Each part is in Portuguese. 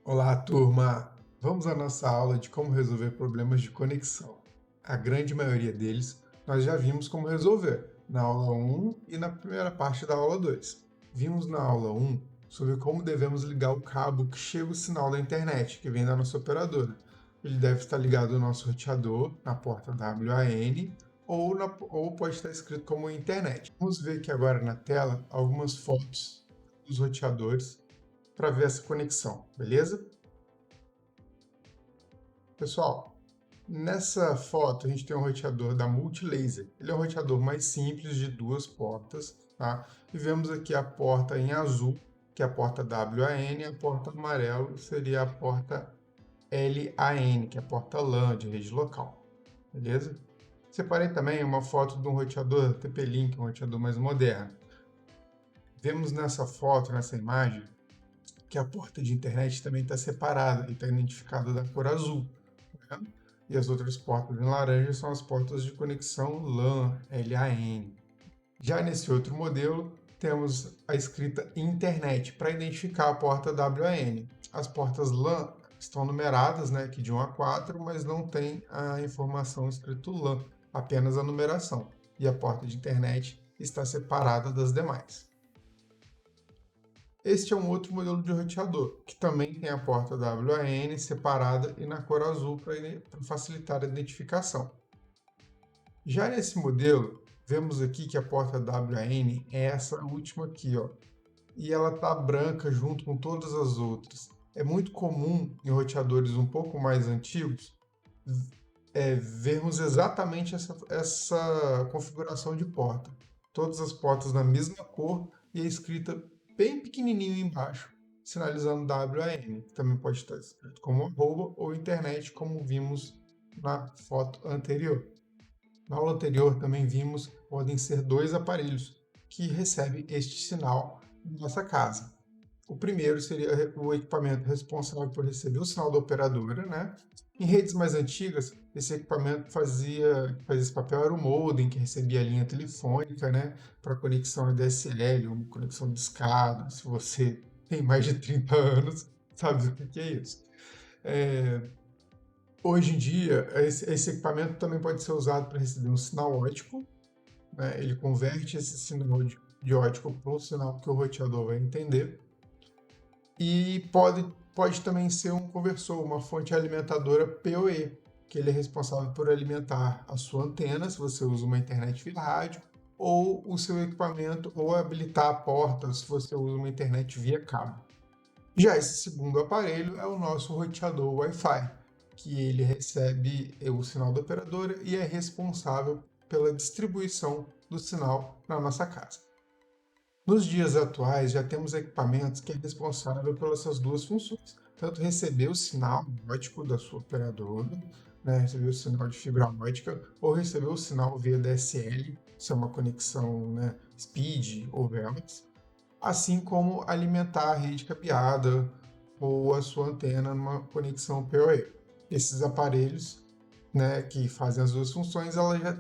Olá, turma! Vamos à nossa aula de como resolver problemas de conexão. A grande maioria deles nós já vimos como resolver na aula 1 e na primeira parte da aula 2. Vimos na aula 1 sobre como devemos ligar o cabo que chega o sinal da internet, que vem da nossa operadora. Ele deve estar ligado ao nosso roteador, na porta WAN, ou pode estar escrito como internet. Vamos ver aqui agora na tela algumas fotos dos roteadores para ver essa conexão, beleza? Pessoal, nessa foto a gente tem um roteador da Multilaser. Ele é um roteador mais simples de duas portas, tá? E vemos aqui a porta em azul, que é a porta WAN, e a porta amarelo seria a porta LAN, que é a porta LAN de rede local, beleza? Separei também uma foto de um roteador TP-Link, um roteador mais moderno. Vemos nessa foto, nessa imagem, que a porta de internet também está separada e está identificada da cor azul. Tá vendo? E as outras portas em laranja são as portas de conexão LAN, LAN. Já nesse outro modelo, temos a escrita internet para identificar a porta WAN. As portas LAN estão numeradas, né, aqui de 1 a 4, mas não tem a informação escrito LAN, apenas a numeração. E a porta de internet está separada das demais. Este é um outro modelo de roteador, que também tem a porta WAN separada e na cor azul para facilitar a identificação. Já nesse modelo, vemos aqui que a porta WAN é essa última aqui, ó, e ela está branca junto com todas as outras. É muito comum em roteadores um pouco mais antigos vermos exatamente essa configuração de porta. Todas as portas na mesma cor e a escrita bem pequenininho embaixo, sinalizando WAN, que também pode estar escrito como arroba ou internet, como vimos na foto anterior. Na aula anterior também vimos que podem ser dois aparelhos que recebem este sinal em nossa casa. O primeiro seria o equipamento responsável por receber o sinal da operadora, né? Em redes mais antigas, esse equipamento fazia esse papel era o modem que recebia a linha telefônica, né? Para conexão ADSL, uma conexão de escada. Se você tem mais de 30 anos, sabe o que é isso. Hoje em dia, esse equipamento também pode ser usado para receber um sinal ótico, né? Ele converte esse sinal de ótico para um sinal que o roteador vai entender. E pode também ser um conversor, uma fonte alimentadora PoE, que ele é responsável por alimentar a sua antena, se você usa uma internet via rádio, ou o seu equipamento, ou habilitar a porta, se você usa uma internet via cabo. Já esse segundo aparelho é o nosso roteador Wi-Fi, que ele recebe o sinal da operadora e é responsável pela distribuição do sinal na nossa casa. Nos dias atuais, já temos equipamentos que é responsável pelas essas duas funções, tanto receber o sinal óptico da sua operadora, né, receber o sinal de fibra ótica, ou receber o sinal via DSL, se é uma conexão, né, Speed ou Velox, assim como alimentar a rede cabeada ou a sua antena numa conexão PoE. Esses aparelhos, né, que fazem as duas funções,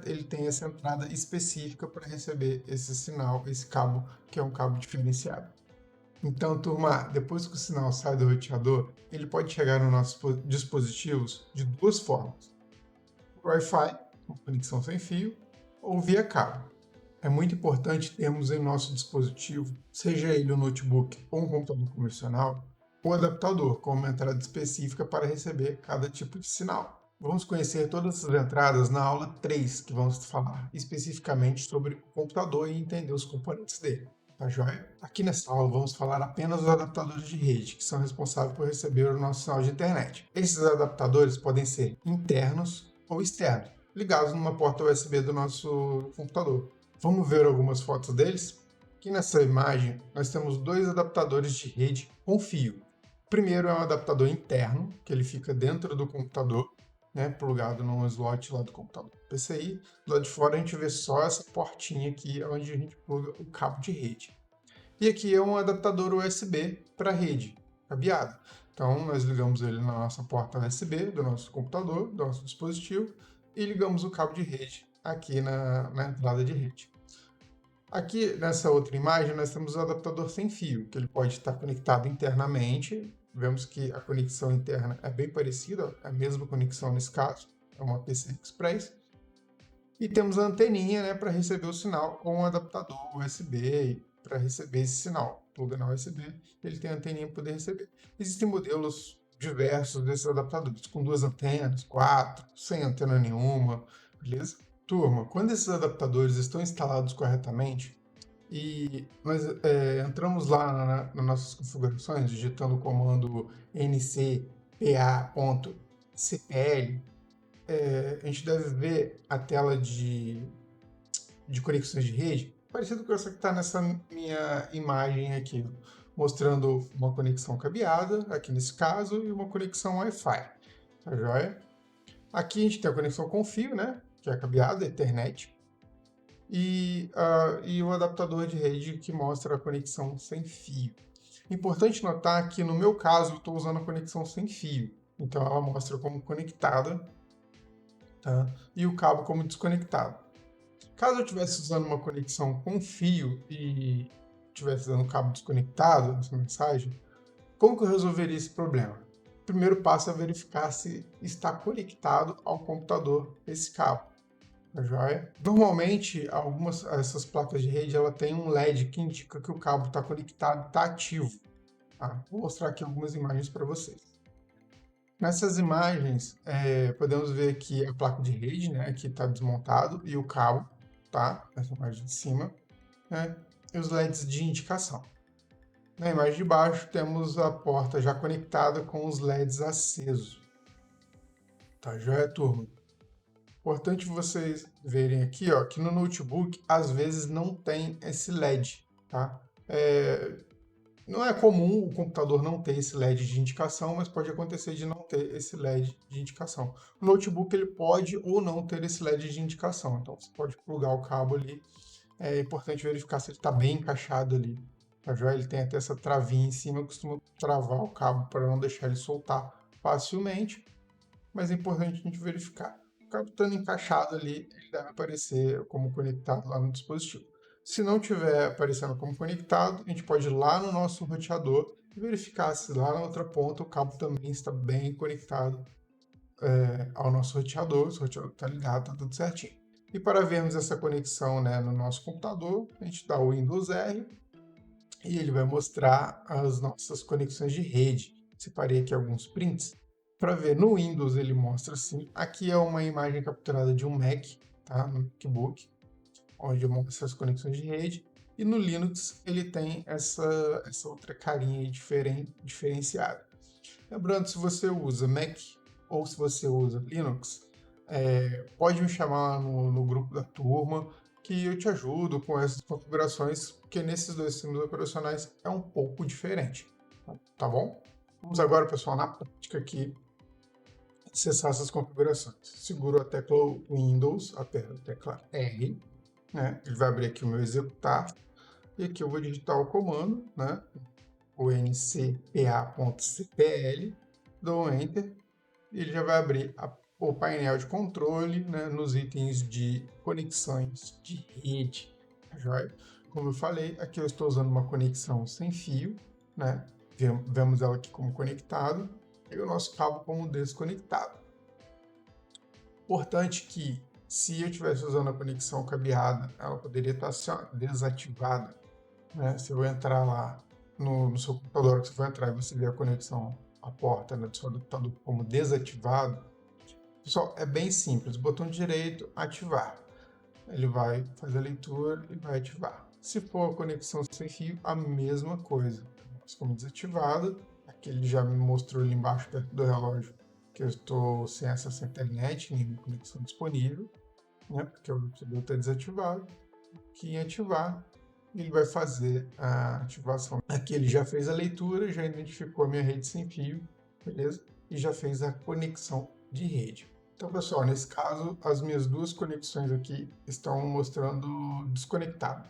ele tem essa entrada específica para receber esse sinal, esse cabo, que é um cabo diferenciado. Então, turma, depois que o sinal sai do roteador, ele pode chegar nos nossos dispositivos de duas formas: Wi-Fi, com conexão sem fio, ou via cabo. É muito importante termos em nosso dispositivo, seja ele um notebook ou um computador convencional, um adaptador com uma entrada específica para receber cada tipo de sinal. Vamos conhecer todas essas entradas na aula 3, que vamos falar especificamente sobre o computador e entender os componentes dele. Tá joia? Aqui nessa aula vamos falar apenas dos adaptadores de rede, que são responsáveis por receber o nosso sinal de internet. Esses adaptadores podem ser internos ou externos, ligados numa porta USB do nosso computador. Vamos ver algumas fotos deles? Aqui nessa imagem nós temos dois adaptadores de rede com fio. O primeiro é um adaptador interno, que ele fica dentro do computador, né, plugado num slot lá do computador PCI. Do lado de fora a gente vê só essa portinha aqui onde a gente pluga o cabo de rede. E aqui é um adaptador USB para rede, cabeado. Então nós ligamos ele na nossa porta USB do nosso computador, do nosso dispositivo, e ligamos o cabo de rede aqui na entrada de rede. Aqui nessa outra imagem nós temos o adaptador sem fio, que ele pode estar conectado internamente vemos que a conexão interna é bem parecida, é a mesma conexão nesse caso, é uma PCI Express. E temos a anteninha, né, para receber o sinal com um adaptador USB para receber esse sinal. Pluga na USB, ele tem a anteninha para poder receber. Existem modelos diversos desses adaptadores, com 2 antenas, 4, sem antena nenhuma, beleza? Turma, quando esses adaptadores estão instalados corretamente, e nós entramos lá nas nossas configurações, digitando o comando ncpa.cpl, a gente deve ver a tela de conexões de rede, parecido com essa que está nessa minha imagem aqui, mostrando uma conexão cabeada, aqui nesse caso, e uma conexão Wi-Fi, tá joia? Aqui a gente tem a conexão com fio, né, que é a cabeada, Ethernet, e o adaptador de rede que mostra a conexão sem fio. Importante notar que no meu caso eu estou usando a conexão sem fio, então ela mostra como conectada, tá? E o cabo como desconectado. Caso eu estivesse usando uma conexão com fio e estivesse usando o cabo desconectado nessa mensagem, como que eu resolveria esse problema? O primeiro passo é verificar se está conectado ao computador esse cabo. Tá joia? Normalmente, essas placas de rede ela tem um LED que indica que o cabo está conectado, está ativo. Tá? Vou mostrar aqui algumas imagens para vocês. Nessas imagens, podemos ver que a placa de rede, né, que está desmontado, e o cabo, tá? Essa imagem de cima, né, e os LEDs de indicação. Na imagem de baixo, temos a porta já conectada com os LEDs acesos. Tá joia, turma? Importante vocês verem aqui, ó, que no notebook às vezes não tem esse LED, tá? Não é comum o computador não ter esse LED de indicação, mas pode acontecer de não ter esse LED de indicação. O notebook ele pode ou não ter esse LED de indicação, então você pode plugar o cabo ali. É importante verificar se ele está bem encaixado ali. Tá joia? Ele tem até essa travinha em cima, costuma travar o cabo para não deixar ele soltar facilmente, mas é importante a gente verificar. O cabo estando encaixado ali, ele deve aparecer como conectado lá no dispositivo. Se não estiver aparecendo como conectado, a gente pode ir lá no nosso roteador e verificar se lá na outra ponta o cabo também está bem conectado ao nosso roteador, se o roteador está ligado, está tudo certinho. E para vermos essa conexão, né, no nosso computador, a gente dá o Windows R e ele vai mostrar as nossas conexões de rede. Separei aqui alguns prints para ver. No Windows ele mostra assim. Aqui é uma imagem capturada de um Mac, tá, no MacBook, onde eu mostro as conexões de rede. E no Linux ele tem essa outra carinha aí diferenciada. Lembrando, se você usa Mac ou se você usa Linux, pode me chamar no grupo da turma que eu te ajudo com essas configurações, porque nesses dois sistemas operacionais é um pouco diferente, tá bom? Vamos agora, pessoal, na prática aqui, acessar essas configurações. Seguro a tecla Windows, aperto a tecla R, né? Ele vai abrir aqui o meu executar, e aqui eu vou digitar o comando, né? O ncpa.cpl, dou um Enter, e ele já vai abrir o painel de controle, né, nos itens de conexões de rede, tá joia? Como eu falei, aqui eu estou usando uma conexão sem fio, né? Vemos ela aqui como conectado e o nosso cabo como desconectado. Importante que, se eu estivesse usando a conexão cabeada, ela poderia estar assim, ó, desativada, né? Se eu entrar lá no seu computador, que você vai entrar e você vê a conexão à porta, né, do seu adaptador como desativado, pessoal, é bem simples. Botão direito, ativar. Ele vai fazer a leitura e vai ativar. Se for a conexão sem fio, a mesma coisa. Como desativado, aqui ele já me mostrou ali embaixo perto do relógio que eu estou sem acesso à internet, nenhuma conexão disponível, né, porque o computador está desativado. Aqui em ativar, ele vai fazer a ativação. Aqui ele já fez a leitura, já identificou a minha rede sem fio, beleza? E já fez a conexão de rede. Então, pessoal, nesse caso, as minhas duas conexões aqui estão mostrando desconectado.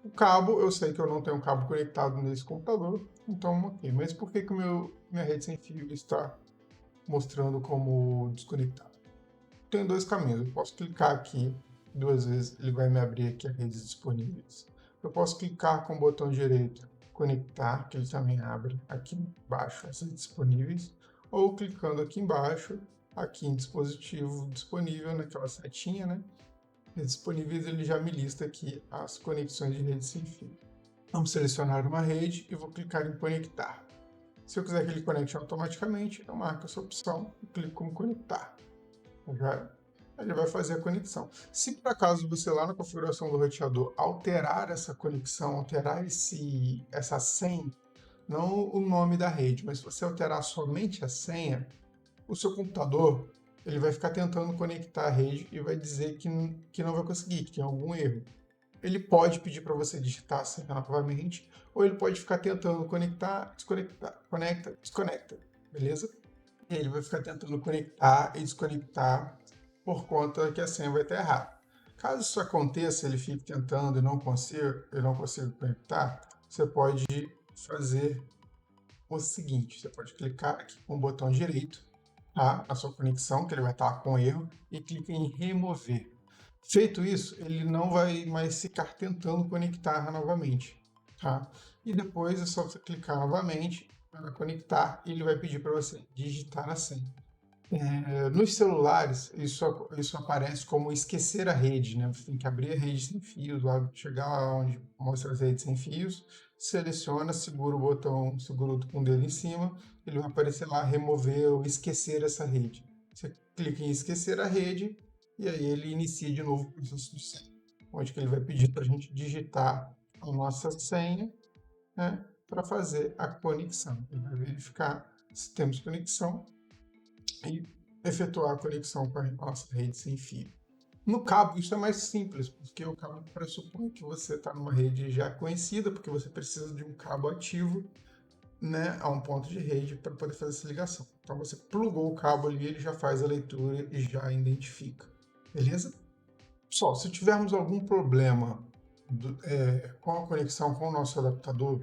O cabo, eu sei que eu não tenho um cabo conectado nesse computador, então ok. Mas por que minha rede sem fio está mostrando como desconectado? Tem dois caminhos. Eu posso clicar aqui 2 vezes, ele vai me abrir aqui as redes disponíveis. Eu posso clicar com o botão direito conectar, que ele também abre aqui embaixo essas disponíveis, ou clicando aqui embaixo, aqui em dispositivo disponível, naquela setinha, né? Disponíveis, ele já me lista aqui as conexões de rede sem fio. Vamos selecionar uma rede e vou clicar em conectar. Se eu quiser que ele conecte automaticamente, eu marco essa opção e clico em conectar. Ele vai fazer a conexão. Se por acaso você lá na configuração do roteador alterar essa conexão, alterar essa senha, não o nome da rede, mas se você alterar somente a senha, o seu computador ele vai ficar tentando conectar a rede e vai dizer que não vai conseguir, que tem algum erro. Ele pode pedir para você digitar a senha novamente, ou ele pode ficar tentando conectar, desconectar, conecta, desconecta, beleza? E ele vai ficar tentando conectar e desconectar por conta que a senha vai estar errada. Caso isso aconteça, ele fique tentando e não consiga conectar, você pode fazer o seguinte: você pode clicar aqui com o botão direito, tá, na sua conexão, que ele vai estar com erro, e clica em remover. Feito isso, ele não vai mais ficar tentando conectar novamente, tá? E depois é só você clicar novamente para conectar e ele vai pedir para você digitar a senha. Nos celulares, isso aparece como esquecer a rede, né? Você tem que abrir a rede sem fios, lá, chegar lá onde mostra as redes sem fios, seleciona, segura o botão, segura com o dedo em cima, ele vai aparecer lá, remover ou esquecer essa rede. Você clica em esquecer a rede e aí ele inicia de novo o processo de senha, onde que ele vai pedir para a gente digitar a nossa senha, né, para fazer a conexão. Ele vai verificar se temos conexão e efetuar a conexão com a nossa rede sem fio. No cabo, isso é mais simples, porque o cabo pressupõe que você está numa rede já conhecida, porque você precisa de um cabo ativo, né, a um ponto de rede para poder fazer essa ligação. Então você plugou o cabo ali, ele já faz a leitura e já identifica. Beleza? Pessoal, se tivermos algum problema com a conexão com o nosso adaptador,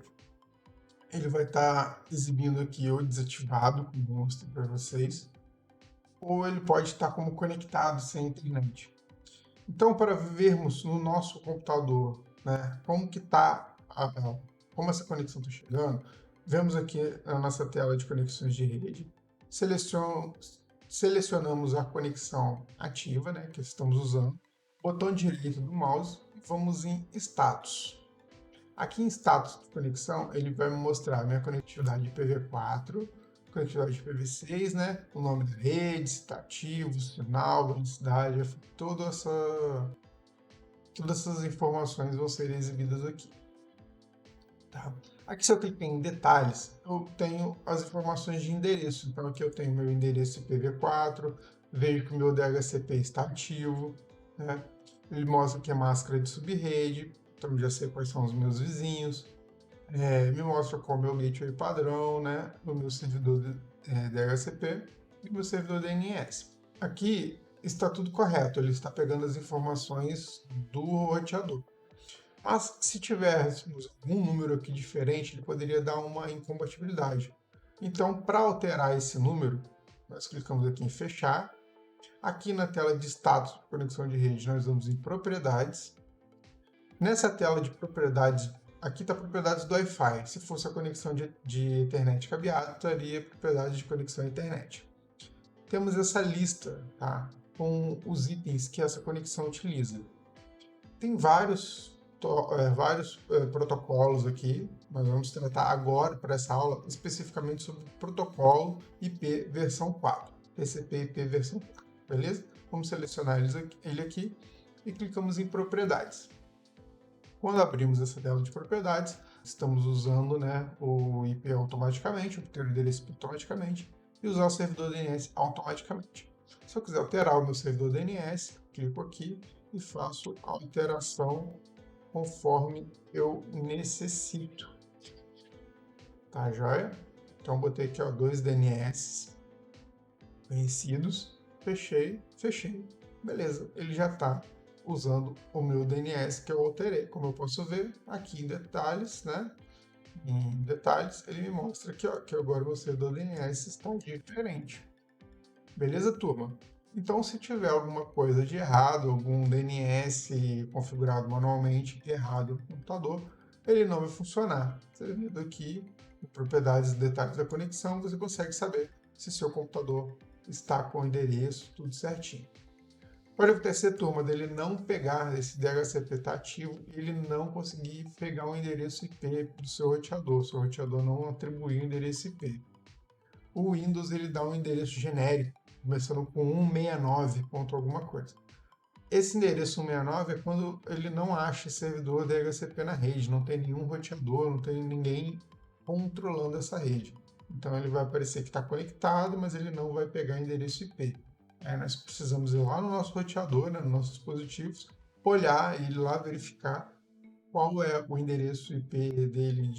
ele vai estar exibindo aqui ou desativado, como eu mostrei para vocês, ou ele pode estar como conectado sem internet. Então, para vermos no nosso computador, né, como essa conexão está chegando, vemos aqui na nossa tela de conexões de rede, selecionamos a conexão ativa, né, que estamos usando, botão direito do mouse e vamos em status. Aqui em status de conexão, ele vai me mostrar minha conectividade IPv4, conectividade IPv6, né? O nome da rede, se está ativo, sinal, velocidade, todas essas informações vão ser exibidas aqui. Tá? Aqui, se eu clicar em detalhes, eu tenho as informações de endereço. Então, aqui eu tenho meu endereço IPv4, vejo que o meu DHCP está ativo, né? Ele mostra que é máscara de subrede, então já sei quais são os meus vizinhos. Me mostra qual é o meu gateway padrão, né? O meu servidor DHCP e o meu servidor DNS. Aqui está tudo correto, ele está pegando as informações do roteador. Mas se tivéssemos algum número aqui diferente, ele poderia dar uma incompatibilidade. Então, para alterar esse número, nós clicamos aqui em fechar. Aqui na tela de status de conexão de rede, nós vamos em propriedades. Nessa tela de propriedades, aqui está propriedades do Wi-Fi. Se fosse a conexão de internet cabeada, estaria propriedade de conexão à internet. Temos essa lista, tá, com os itens que essa conexão utiliza. Tem vários protocolos aqui. Nós vamos tratar agora, para essa aula, especificamente sobre o protocolo IP versão 4. TCP IP versão 4, beleza? Vamos selecionar ele aqui e clicamos em propriedades. Quando abrimos essa tela de propriedades, estamos usando, né, o IP automaticamente, obter o endereço automaticamente e usar o servidor DNS automaticamente. Se eu quiser alterar o meu servidor DNS, clico aqui e faço a alteração conforme eu necessito. Tá joia? Então botei aqui, ó, 2 DNS conhecidos, fechei. Beleza, ele já está usando o meu DNS que eu alterei. Como eu posso ver aqui em detalhes, né? Em detalhes, ele me mostra aqui, ó, que agora o servidor DNS está diferente. Beleza, turma? Então, se tiver alguma coisa de errado, algum DNS configurado manualmente errado no computador, ele não vai funcionar. Você vendo aqui, em propriedades e detalhes da conexão, você consegue saber se seu computador está com o endereço, tudo certinho. Pode acontecer, turma, dele não pegar esse DHCP tá ativo e ele não conseguir pegar o endereço IP do seu roteador não atribuir o endereço IP. O Windows ele dá um endereço genérico, começando com 169 ponto alguma coisa. Esse endereço 169 é quando ele não acha servidor DHCP na rede, não tem nenhum roteador, não tem ninguém controlando essa rede. Então ele vai aparecer que está conectado, mas ele não vai pegar endereço IP. Aí nós precisamos ir lá no nosso roteador, né, nos nossos dispositivos, olhar e ir lá verificar qual é o endereço IP dele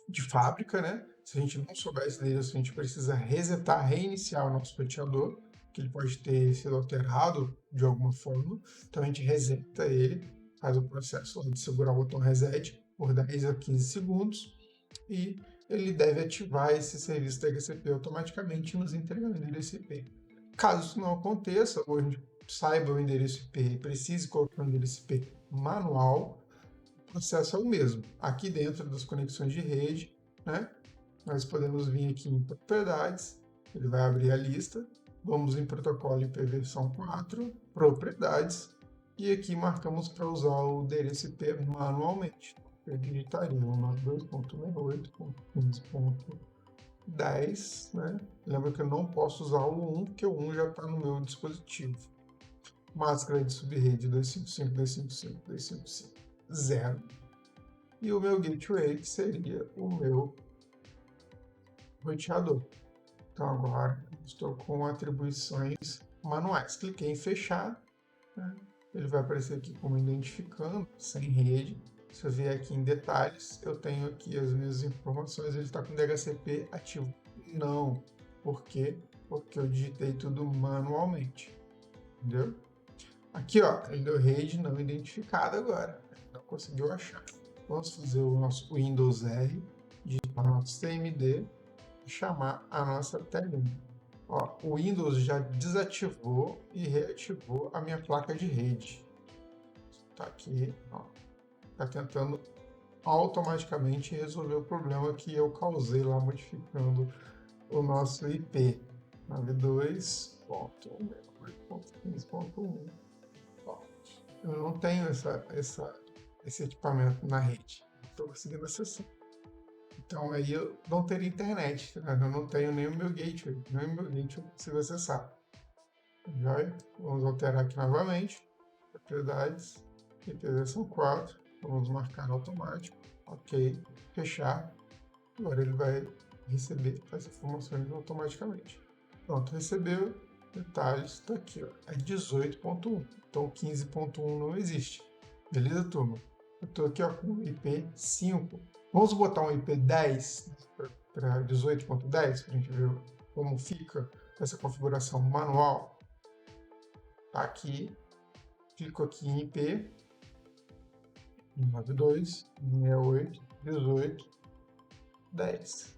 de fábrica, né? Se a gente não souber esse endereço, a gente precisa resetar, reiniciar o nosso roteador, que ele pode ter sido alterado de alguma forma. Então a gente reseta ele, faz o processo de segurar o botão reset por 10 a 15 segundos e ele deve ativar esse serviço DHCP automaticamente nos entregando o endereço IP. Caso isso não aconteça, ou a gente saiba o endereço IP e precise colocar o endereço IP manual, o processo é o mesmo. Aqui dentro das conexões de rede, né, nós podemos vir aqui em propriedades, ele vai abrir a lista, vamos em protocolo IP versão 4, propriedades, e aqui marcamos para usar o endereço IP manualmente. Eu digitaria 192.168.15.10, né? Lembra que eu não posso usar o 1, porque o 1 já está no meu dispositivo. Máscara de subrede 255.255.255.0. E o meu gateway, que seria o meu roteador. Então agora estou com atribuições manuais. Cliquei em fechar, né? Ele vai aparecer aqui como identificando, sem rede. Se eu vier aqui em detalhes, eu tenho aqui as minhas informações, ele está com DHCP ativo. Não. Por quê? Porque eu digitei tudo manualmente. Entendeu? Aqui, ó, ele deu rede não identificada agora. Não conseguiu achar. Vamos fazer o nosso Windows R, digitar nosso CMD e chamar a nossa telinha. Ó, o Windows já desativou e reativou a minha placa de rede. Tá aqui, ó. Tá tentando automaticamente resolver o problema que eu causei lá modificando o nosso IP 92.168.15.1. Eu não tenho esse equipamento na rede. Estou conseguindo acessar. Então aí eu não teria internet, né? Eu não tenho nem o meu gateway. Nem o meu gateway eu consigo acessar. Já vamos alterar aqui novamente. Propriedades. IP versão 4. Vamos marcar automático. Ok. Fechar. Agora ele vai receber as informações automaticamente. Pronto, recebeu. Detalhes, está aqui, ó. É 18.1. Então 15.1 não existe. Beleza, turma? Eu estou aqui ó, com o IP 5. Vamos botar um IP 10 para 18.10 para a gente ver como fica essa configuração manual. Tá aqui. Clico aqui em IP 92.68.18.10.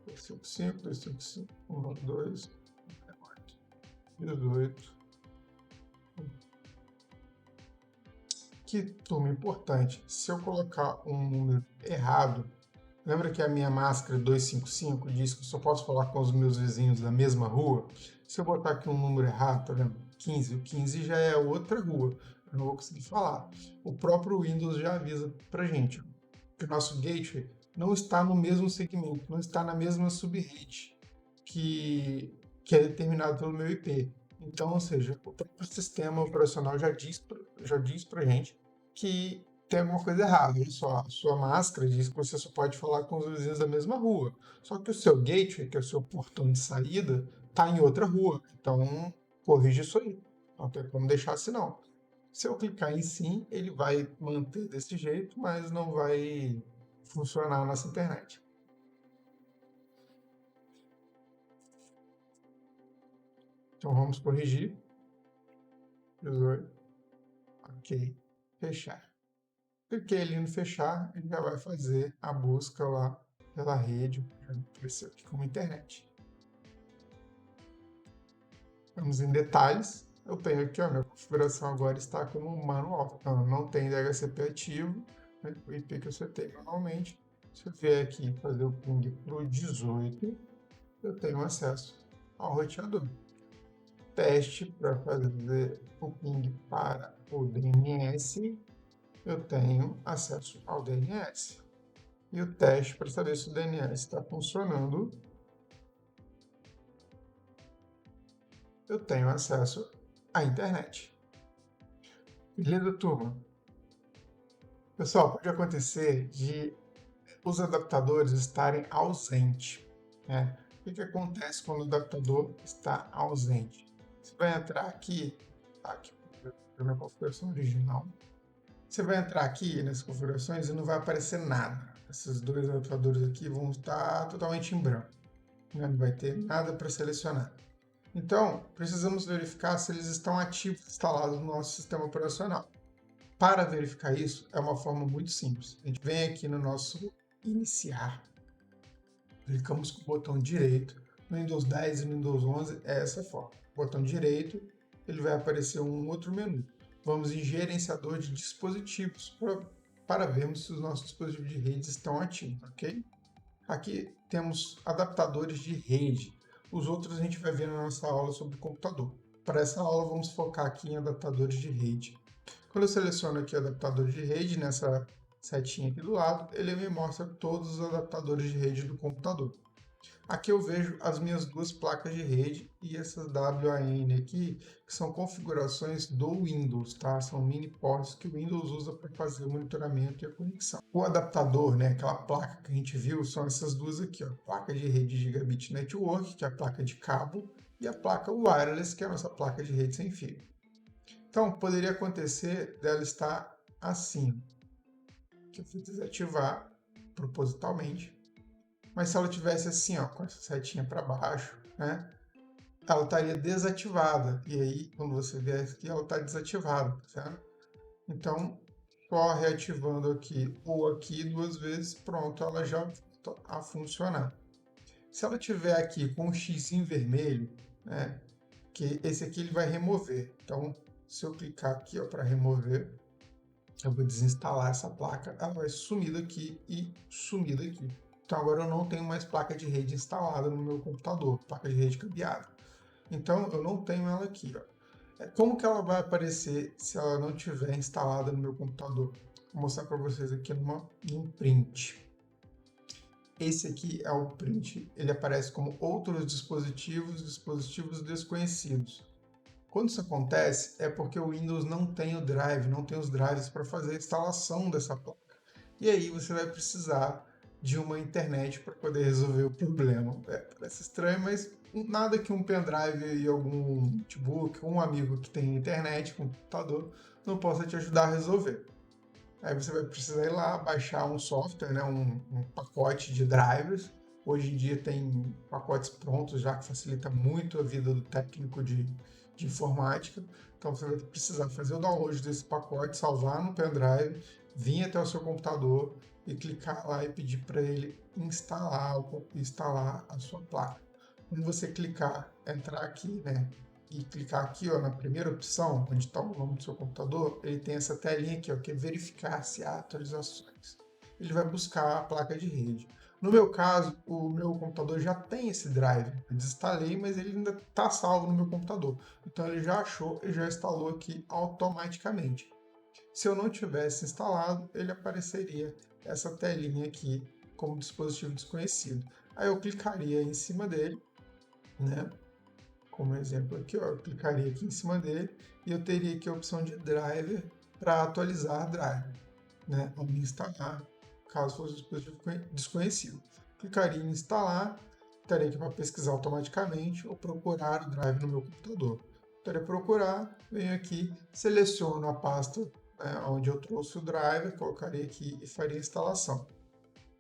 255, 255, 192, 18. Que turma importante, se eu colocar um número errado, lembra que a minha máscara 255 diz que eu só posso falar com os meus vizinhos da mesma rua? Se eu botar aqui um número errado, tá vendo? 15, o 15 já é outra rua, eu não vou conseguir falar. O próprio Windows já avisa pra gente que o nosso gateway não está no mesmo segmento, não está na mesma subrede que é determinado pelo meu IP. Então, ou seja, o próprio sistema operacional já diz pra gente que tem alguma coisa errada. Olha só, a sua máscara diz que você só pode falar com os vizinhos da mesma rua. Só que o seu gateway, que é o seu portão de saída, está em outra rua. Então, corrija isso aí. Não tem como deixar assim, não. Se eu clicar em sim, ele vai manter desse jeito, mas não vai funcionar a nossa internet. Então vamos corrigir. 18. Ok. Fechar. Cliquei ali no fechar, ele já vai fazer a busca lá pela rede, já apareceu aqui como internet. Vamos em detalhes. Eu tenho aqui, ó, minha configuração agora está como manual. Então, não tem DHCP ativo, o IP que eu setei manualmente. Se eu vier aqui fazer o ping para o 18, eu tenho acesso ao roteador. Teste para fazer o ping para o DNS, eu tenho acesso ao DNS. E o teste para saber se o DNS está funcionando, eu tenho acesso à internet. Beleza, turma? Pessoal, pode acontecer de os adaptadores estarem ausentes, né? O que acontece quando o adaptador está ausente? Você vai entrar aqui na minha configuração original. Você vai entrar aqui nas configurações e não vai aparecer nada. Esses dois adaptadores aqui vão estar totalmente em branco, né? Não vai ter nada para selecionar. Então, precisamos verificar se eles estão ativos instalados no nosso sistema operacional. Para verificar isso, é uma forma muito simples. A gente vem aqui no nosso Iniciar, clicamos com o botão direito. No Windows 10 e no Windows 11 é essa forma. Botão direito, ele vai aparecer um outro menu. Vamos em Gerenciador de Dispositivos para vermos se os nossos dispositivos de rede estão ativos, ok? Aqui temos adaptadores de rede. Os outros a gente vai ver na nossa aula sobre computador. Para essa aula, vamos focar aqui em adaptadores de rede. Quando eu seleciono aqui adaptador de rede, nessa setinha aqui do lado, ele me mostra todos os adaptadores de rede do computador. Aqui eu vejo as minhas duas placas de rede e essas WAN aqui, que são configurações do Windows, tá? São mini ports que o Windows usa para fazer o monitoramento e a conexão. O adaptador, né, aquela placa que a gente viu, são essas duas aqui, ó, placa de rede Gigabit Network, que é a placa de cabo, e a placa wireless, que é a nossa placa de rede sem fio. Então, poderia acontecer dela estar assim, que eu fui desativar propositalmente. Mas se ela tivesse assim, ó, com essa setinha para baixo, né, ela estaria desativada. E aí, quando você vier aqui, ela está desativada, certo? Então, só reativando aqui ou aqui duas vezes, pronto, ela já volta a funcionar. Se ela tiver aqui com um X em vermelho, né, que esse aqui ele vai remover. Então, se eu clicar aqui para remover, eu vou desinstalar essa placa, ela vai sumir daqui e sumir daqui. Então agora eu não tenho mais placa de rede instalada no meu computador, placa de rede cabeada. Então eu não tenho ela aqui. Ó. Como que ela vai aparecer se ela não tiver instalada no meu computador? Vou mostrar para vocês aqui num print. Esse aqui é o print, ele aparece como outros dispositivos desconhecidos. Quando isso acontece, é porque o Windows não tem o drive, não tem os drives para fazer a instalação dessa placa. E aí você vai precisar de uma internet para poder resolver o problema. Parece estranho, mas nada que um pendrive e algum notebook, um amigo que tem internet, computador, não possa te ajudar a resolver. Aí você vai precisar ir lá, baixar um software, né, um pacote de drivers. Hoje em dia tem pacotes prontos já que facilita muito a vida do técnico de informática. Então você vai precisar fazer o download desse pacote, salvar no pendrive, vir até o seu computador e clicar lá e pedir para ele instalar a sua placa. Quando você clicar, entrar aqui, né, e clicar aqui, ó, na primeira opção, onde está o nome do seu computador, ele tem essa telinha aqui, ó, que é verificar se há atualizações. Ele vai buscar a placa de rede. No meu caso, o meu computador já tem esse drive. Eu desinstalei, mas ele ainda está salvo no meu computador. Então ele já achou e já instalou aqui automaticamente. Se eu não tivesse instalado, ele apareceria essa telinha aqui como dispositivo desconhecido. Aí eu clicaria em cima dele, né? Como exemplo aqui, ó, eu clicaria aqui em cima dele e eu teria aqui a opção de driver para atualizar driver, né? Ou instalar, caso fosse um dispositivo desconhecido. Clicaria em instalar, estaria aqui para pesquisar automaticamente ou procurar o drive no meu computador. Estaria procurar, venho aqui, seleciono a pasta, né, onde eu trouxe o driver, colocaria aqui e faria a instalação.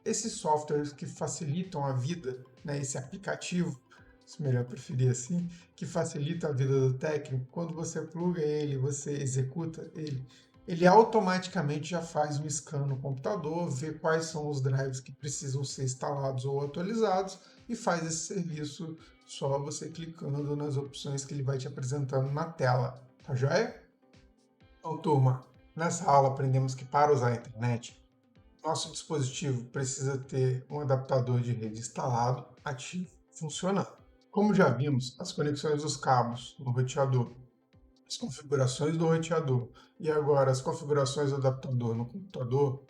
Esses softwares que facilitam a vida, né, esse aplicativo, se melhor preferir assim, que facilita a vida do técnico, quando você pluga ele, você executa ele automaticamente já faz um scan no computador, vê quais são os drives que precisam ser instalados ou atualizados e faz esse serviço só você clicando nas opções que ele vai te apresentando na tela, tá joia? Então, turma, nessa aula aprendemos que para usar a internet, nosso dispositivo precisa ter um adaptador de rede instalado, ativo, funcionando. Como já vimos, as conexões dos cabos no roteador, as configurações do roteador e agora as configurações do adaptador no computador,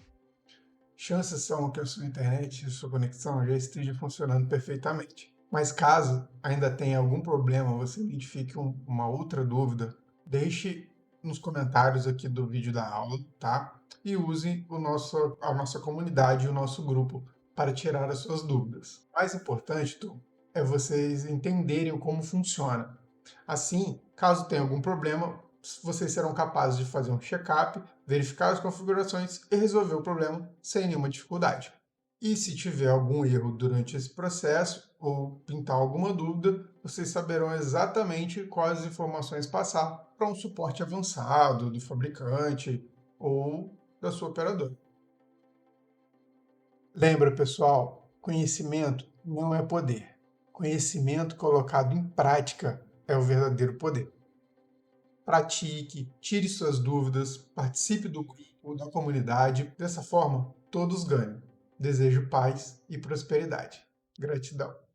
chances são que a sua internet e sua conexão já esteja funcionando perfeitamente. Mas caso ainda tenha algum problema, você identifique uma outra dúvida, deixe nos comentários aqui do vídeo da aula, tá? E use a nossa comunidade e o nosso grupo para tirar as suas dúvidas. O mais importante, é vocês entenderem como funciona. Assim, caso tenha algum problema, vocês serão capazes de fazer um check-up, verificar as configurações e resolver o problema sem nenhuma dificuldade. E se tiver algum erro durante esse processo ou pintar alguma dúvida, vocês saberão exatamente quais informações passar para um suporte avançado do fabricante ou da sua operadora. Lembra, pessoal, conhecimento não é poder. Conhecimento colocado em prática é o verdadeiro poder. Pratique, tire suas dúvidas, participe do grupo, da comunidade. Dessa forma, todos ganham. Desejo paz e prosperidade. Gratidão.